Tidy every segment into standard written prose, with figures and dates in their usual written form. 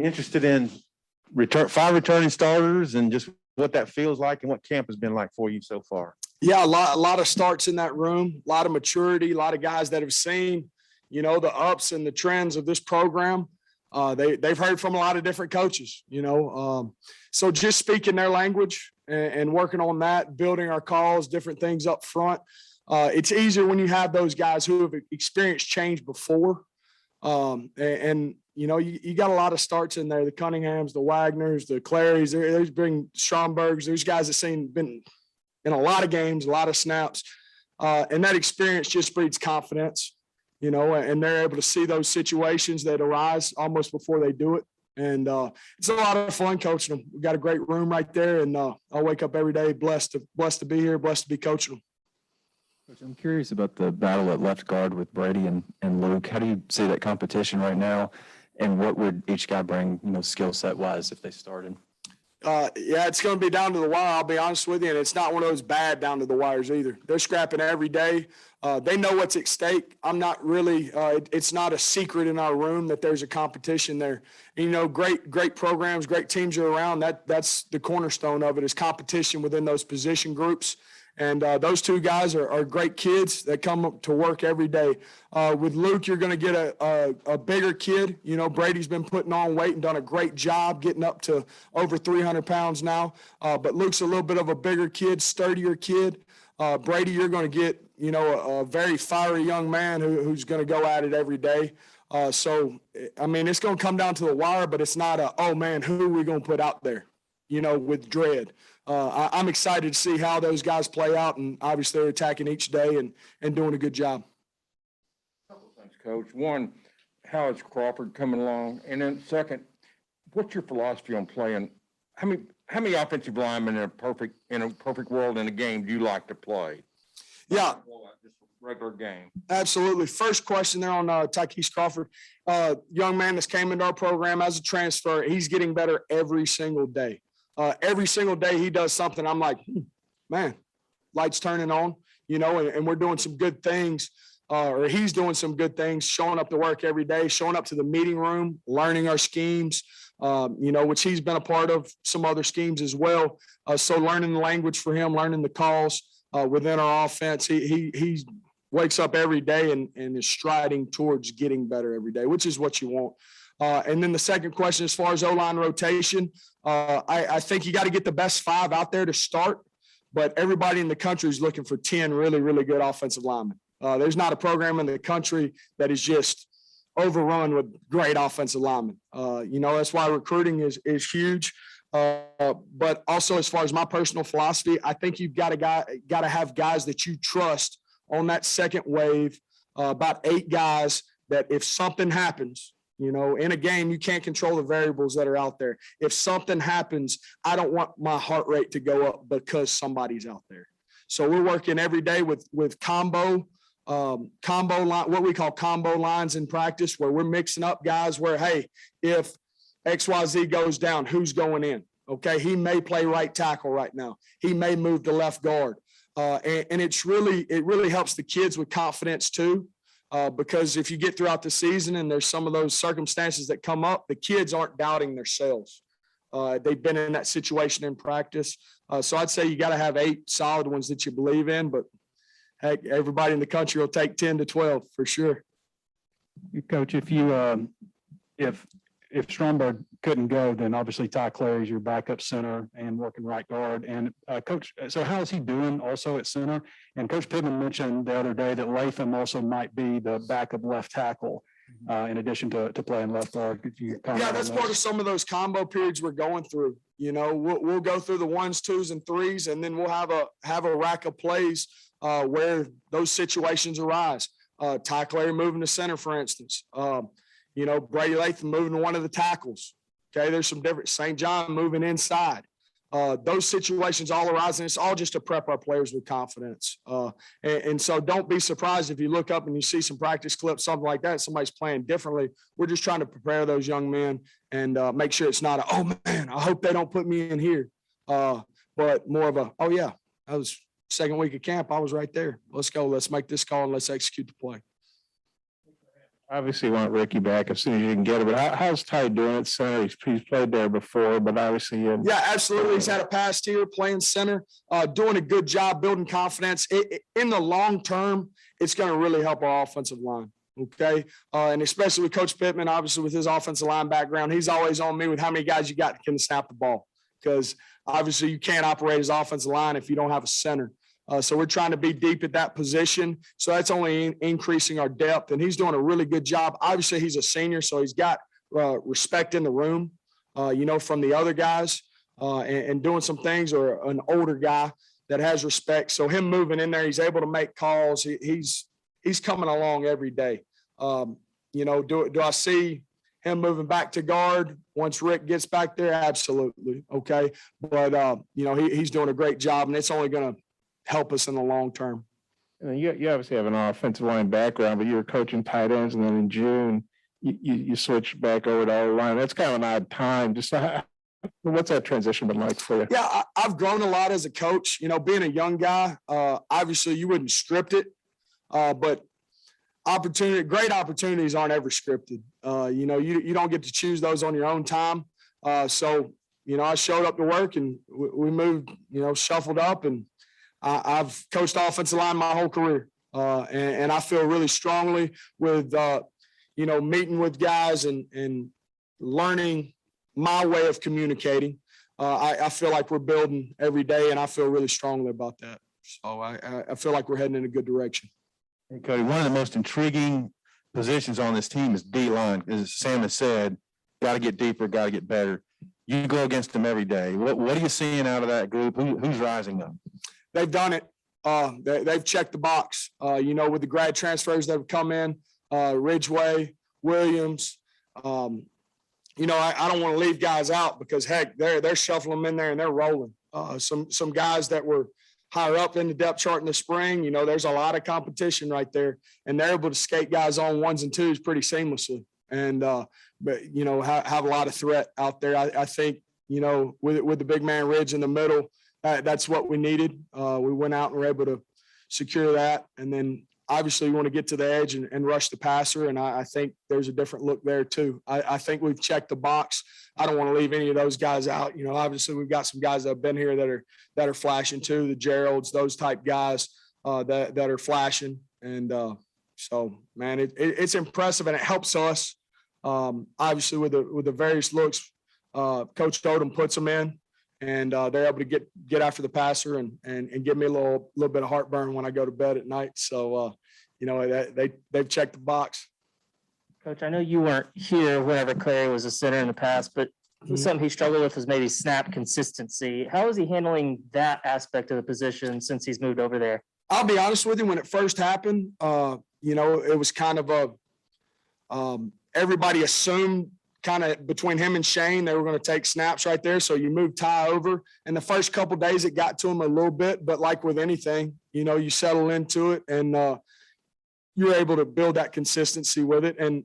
Interested in five returning starters and just what that feels like and what camp has been like for you so far. Yeah, a lot of starts in that room, a lot of maturity, a lot of guys that have seen, the ups and the trends of this program. They've heard from a lot of different coaches, so just speaking their language and working on that, building our calls, different things up front. It's easier when you have those guys who have experienced change before. You got a lot of starts in there, the Cunninghams, the Wagners, the Clarys, there's been Strombergs, there's guys that been in a lot of games, a lot of snaps. And that experience just breeds confidence, and they're able to see those situations that arise almost before they do it. And it's a lot of fun coaching them. We've got a great room right there, and I wake up every day blessed to be here, blessed to be coaching them. Coach, I'm curious about the battle at left guard with Brady and Luke. How do you see that competition right now, and what would each guy bring, skill set wise if they started? It's going to be down to the wire, I'll be honest with you, and it's not one of those bad down to the wires either. They're scrapping every day. They know what's at stake. I'm not really it's not a secret in our room that there's a competition there. And, great programs, great teams are around. That's the cornerstone of it, is competition within those position groups. And those two guys are great kids that come up to work every day. With Luke, you're going to get a bigger kid. Brady's been putting on weight and done a great job getting up to over 300 pounds now. But Luke's a little bit of a bigger kid, sturdier kid. Brady, you're going to get, a very fiery young man who's going to go at it every day. It's going to come down to the wire, but it's not oh, man, who are we going to put out there, with dread. I'm excited to see how those guys play out, and obviously they're attacking each day and doing a good job. Couple things, Coach. One, how is Crawford coming along? And then second, what's your philosophy on playing? How many offensive linemen in a perfect world in a game do you like to play? Yeah. Just a regular game. Absolutely. First question there on Tykees Crawford. Young man that's came into our program as a transfer. He's getting better every single day. Every single day he does something. I'm like, man, lights turning on, and we're doing some good things, or he's doing some good things, showing up to work every day, showing up to the meeting room, learning our schemes, which he's been a part of some other schemes as well. So learning the language for him, learning the calls within our offense. He wakes up every day and is striding towards getting better every day, which is what you want. And then the second question, as far as O-line rotation, I think you got to get the best 5 out there to start, but everybody in the country is looking for 10 really, really good offensive linemen. There's not a program in the country that is just overrun with great offensive linemen. That's why recruiting is huge. But also, as far as my personal philosophy, I think you've got to have guys that you trust on that second wave, about 8 guys that if something happens, in a game, you can't control the variables that are out there. If something happens, I don't want my heart rate to go up because somebody's out there. So we're working every day with combo line, what we call combo lines in practice, where we're mixing up guys where, hey, if XYZ goes down, who's going in? Okay, he may play right tackle right now. He may move to left guard. And it really helps the kids with confidence too. Because if you get throughout the season and there's some of those circumstances that come up, the kids aren't doubting themselves. They've been in that situation in practice. So I'd say you got to have 8 solid ones that you believe in, but heck, everybody in the country will take 10 to 12 for sure. Coach, if Stromberg couldn't go, then obviously Ty Clary is your backup center and working right guard. And Coach, so how is he doing also at center? And Coach Pittman mentioned the other day that Latham also might be the backup left tackle in addition to playing left guard. Could you comment on that's part of some of those combo periods we're going through. We'll go through the 1s, 2s, and 3s, and then we'll have a rack of plays where those situations arise. Ty Clary moving to center, for instance. Brady Latham moving to one of the tackles. Okay, there's some different. St. John moving inside. Those situations all arise, and it's all just to prep our players with confidence. And so don't be surprised if you look up and you see some practice clips, something like that, somebody's playing differently. We're just trying to prepare those young men and make sure it's not oh, man, I hope they don't put me in here. But more of oh, yeah, that was second week of camp. I was right there. Let's go. Let's make this call and let's execute the play. Obviously want Ricky back as soon as you can get it, but how's Ty doing at center? He's played there before, but obviously. Yeah, absolutely. He's had a past here playing center, doing a good job building confidence. In the long term, it's going to really help our offensive line. Okay. And especially with Coach Pittman, obviously with his offensive line background, he's always on me with how many guys you got that can snap the ball. Because obviously you can't operate as offensive line if you don't have a center. So we're trying to be deep at that position. So that's only increasing our depth. And he's doing a really good job. Obviously, he's a senior, so he's got respect in the room, from the other guys and doing some things, or an older guy that has respect. So him moving in there, he's able to make calls. He's coming along every day. Do I see him moving back to guard once Rick gets back there? Absolutely. Okay. But, he's doing a great job, and it's only going to help us in the long term. And you obviously have an offensive line background, but you were coaching tight ends, and then in June, you switched back over to O-line. That's kind of an odd time. Just what's that transition been like for you? Yeah, I've grown a lot as a coach. Being a young guy, obviously you wouldn't script it, but great opportunities aren't ever scripted. You don't get to choose those on your own time. So I showed up to work, and we moved, shuffled up, and I've coached offensive line my whole career. And I feel really strongly with, meeting with guys and learning my way of communicating. I feel like we're building every day, and I feel really strongly about that. So I feel like we're heading in a good direction. Hey, Cody, one of the most intriguing positions on this team is D-line. As Sam has said, got to get deeper, got to get better. You go against them every day. What are you seeing out of that group? Who's rising up? They've done it. They've checked the box. With the grad transfers that have come in, Ridgeway, Williams. I don't want to leave guys out because heck, they're shuffling them in there and they're rolling. Some guys that were higher up in the depth chart in the spring, there's a lot of competition right there, and they're able to skate guys on ones and twos pretty seamlessly, and have a lot of threat out there. I think with the big man Ridge in the middle. That's what we needed. We went out and were able to secure that. And then obviously you want to get to the edge and rush the passer. And I think there's a different look there too. I think we've checked the box. I don't want to leave any of those guys out. Obviously we've got some guys that have been here that are flashing too, the Geralds, those type guys that are flashing. And so, man, it's impressive, and it helps us. Obviously with the various looks Coach Odom puts them in. And they're able to get after the passer and give me a little bit of heartburn when I go to bed at night. So, they've checked the box. Coach, I know you weren't here whenever Clary was a center in the past, but something he struggled with was maybe snap consistency. How is he handling that aspect of the position since he's moved over there? I'll be honest with you, when it first happened, it was kind of everybody assumed kind of between him and Shane, they were going to take snaps right there. So you move Ty over, and the first couple of days it got to him a little bit, but like with anything, you settle into it, and you're able to build that consistency with it. And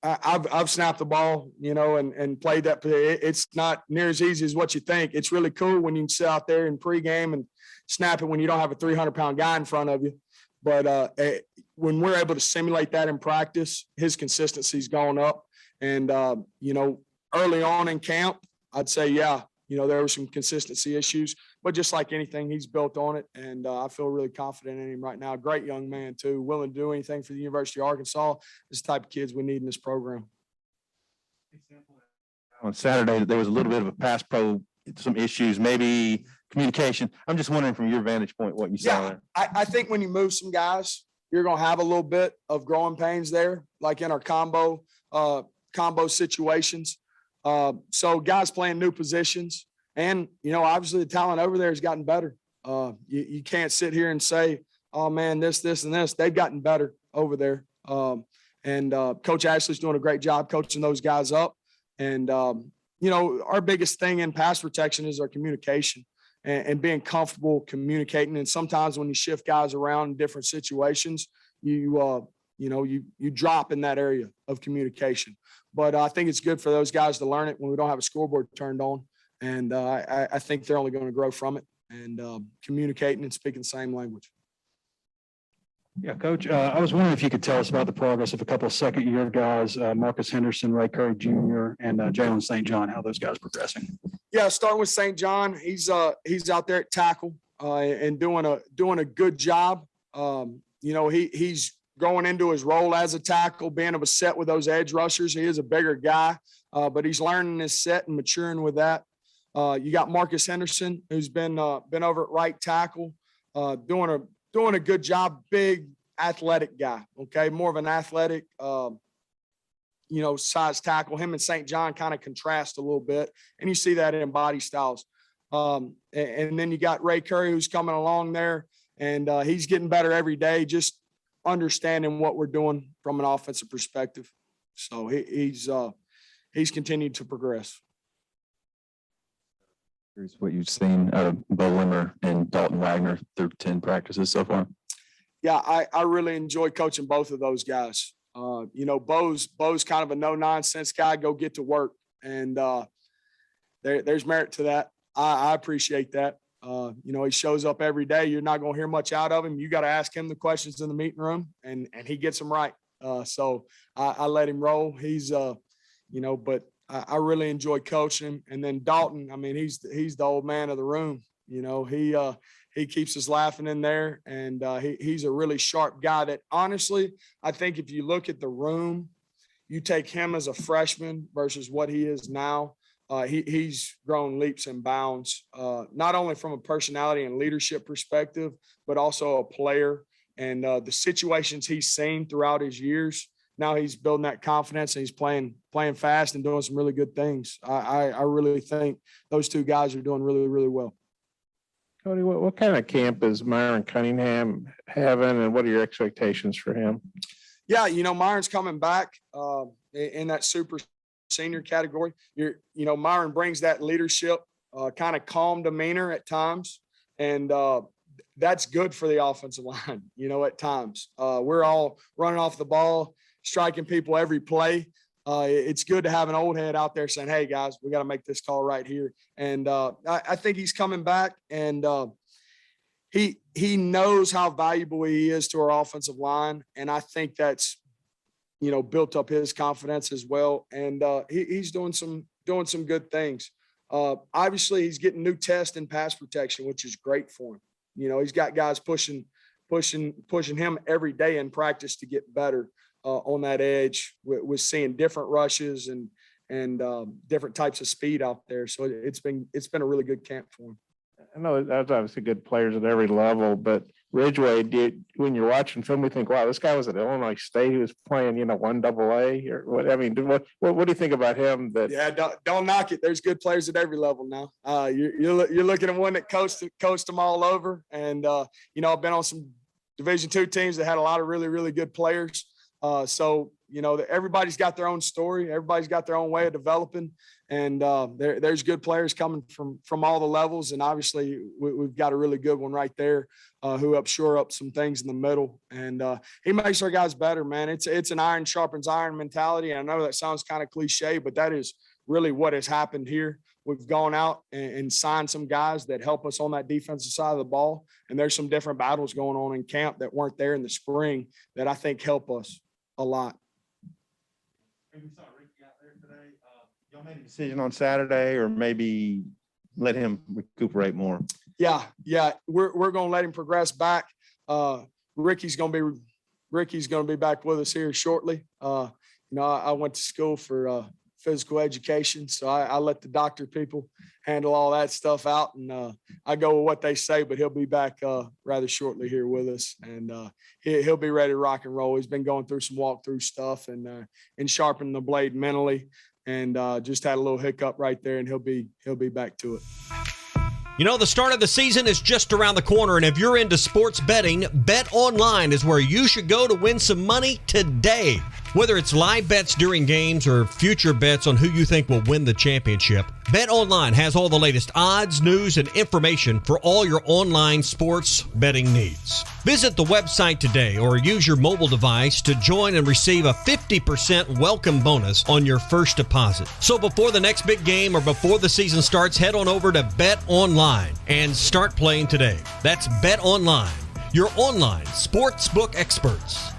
I've snapped the ball, and played that. It's not near as easy as what you think. It's really cool when you can sit out there in pregame and snap it when you don't have a 300-pound guy in front of you. But when we're able to simulate that in practice, his consistency's gone up. And, early on in camp, I'd say, there were some consistency issues, but just like anything, he's built on it. And I feel really confident in him right now. Great young man, too, willing to do anything for the University of Arkansas. This the type of kids we need in this program. On Saturday, there was a little bit of a pass pro, some issues, maybe communication. I'm just wondering from your vantage point what you saw there. I think when you move some guys, you're going to have a little bit of growing pains there, like in our combo situations. So guys playing new positions, and, obviously the talent over there has gotten better. You can't sit here and say, oh man, this, and this. They've gotten better over there. And Coach Ashley's doing a great job coaching those guys up. And, our biggest thing in pass protection is our communication and being comfortable communicating. And sometimes when you shift guys around in different situations, you drop in that area of communication. But I think it's good for those guys to learn it when we don't have a scoreboard turned on. And I think they're only going to grow from it and communicating and speaking the same language. Yeah, Coach, I was wondering if you could tell us about the progress of a couple of second-year guys, Marcus Henderson, Ray Curry Jr., and Jalen St. John, how those guys progressing. Yeah, starting with St. John, he's out there at tackle and doing a good job. He's going into his role as a tackle, being able to set with those edge rushers. He is a bigger guy, but he's learning his set and maturing with that. You got Marcus Henderson, who's been over at right tackle, doing a good job. Big athletic guy. Okay, more of an athletic, size tackle. Him and St. John kind of contrast a little bit, and you see that in body styles. And then you got Ray Curry, who's coming along there, and he's getting better every day, just understanding what we're doing from an offensive perspective. So he's continued to progress. Here's what you've seen out of Bo Limmer and Dalton Wagner through 10 practices so far. Yeah, I really enjoy coaching both of those guys. Bo's kind of a no-nonsense guy, go get to work. And there's merit to that. I appreciate that. He shows up every day. You're not going to hear much out of him. You got to ask him the questions in the meeting room, and he gets them right. So I let him roll. He's, but I really enjoy coaching him. And then Dalton, I mean, he's the old man of the room. He keeps us laughing in there, and he's a really sharp guy that, honestly, I think if you look at the room, you take him as a freshman versus what he is now, he's grown leaps and bounds, not only from a personality and leadership perspective, but also a player. And the situations he's seen throughout his years, now he's building that confidence, and he's playing fast and doing some really good things. I really think those two guys are doing really, really well. Cody, what kind of camp is Myron Cunningham having, and what are your expectations for him? Yeah, Myron's coming back in that super senior category. Myron brings that leadership, kind of calm demeanor at times, and that's good for the offensive line. At times we're all running off the ball, striking people every play. It's good to have an old head out there saying, "Hey guys, we got to make this call right here." And I think he's coming back, and he knows how valuable he is to our offensive line, and I think that's built up his confidence as well. And he's doing some good things. Obviously, he's getting new tests in pass protection, which is great for him. He's got guys pushing him every day in practice to get better. On that edge, with seeing different rushes and different types of speed out there. So it's been a really good camp for him. I know that's obviously good players at every level, but Ridgeway, when you're watching film, we think, wow, this guy was at Illinois State. He was playing, 1AA or what? I mean, what do you think about him? Yeah, don't knock it. There's good players at every level now. You're looking at one that coached them all over, and I've been on some Division II teams that had a lot of really, really good players. So everybody's got their own story. Everybody's got their own way of developing, and there's good players coming from all the levels. And obviously, we've got a really good one right there who helps shore up some things in the middle. And he makes our guys better, man. It's an iron sharpens iron mentality. And I know that sounds kind of cliche, but that is really what has happened here. We've gone out and signed some guys that help us on that defensive side of the ball. And there's some different battles going on in camp that weren't there in the spring that I think help us a lot. We saw Ricky out there today. Y'all made a decision on Saturday, or maybe let him recuperate more? Yeah. We're going to let him progress back. Ricky's going to be back with us here shortly. I went to school for physical education, so I let the doctor people handle all that stuff out, and I go with what they say. But he'll be back rather shortly here with us, and he'll be ready to rock and roll. He's been going through some walkthrough stuff and sharpening the blade mentally, and just had a little hiccup right there, and he'll be back to it. The start of the season is just around the corner, and if you're into sports betting, Bet Online is where you should go to win some money today. Whether it's live bets during games or future bets on who you think will win the championship, Bet Online has all the latest odds, news, and information for all your online sports betting needs. Visit the website today or use your mobile device to join and receive a 50% welcome bonus on your first deposit. So before the next big game or before the season starts, head on over to Bet Online and start playing today. That's Bet Online, your online sportsbook experts.